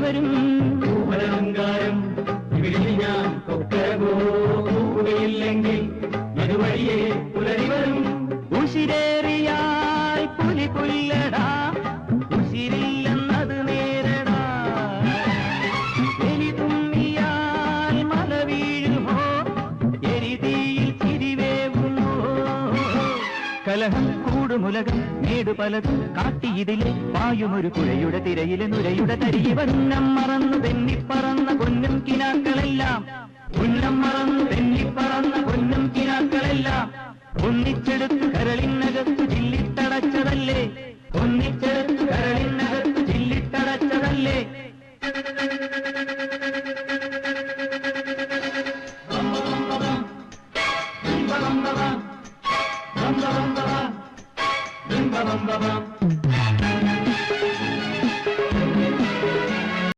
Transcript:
വരും പൂവലങ്കാരം ഇവിടെ ഞാൻ കൊക്കരപോകുകയില്ലെങ്കിൽ ഇതുവഴിയെ പുലരി വരും. ഉശിരേറിയാൽ പുലി പുല്ലടാ, ഉശിരില്ലെന്നത് നേരടാ. എലി തുമ്മിയാൽ മല വീഴുമോ, എരിതീയിൽ ചിരിവേവുമോ. കലഹം കൂടുമുലകം മേടു പലതും കാട്ടി ഇതിലെ പായുമൊരു പുഴയുടെ തിരയിലെ നുരയുടെ തരികെ വന്നം മറന്നു തെന്നിപ്പറന്ന പൊന്നും കിനാക്കളെല്ലാം, ഉന്നം മറന്നു തെന്നിപ്പറന്ന പൊന്നും കിനാക്കളെല്ലാം ഒന്നിച്ചെടുത്തു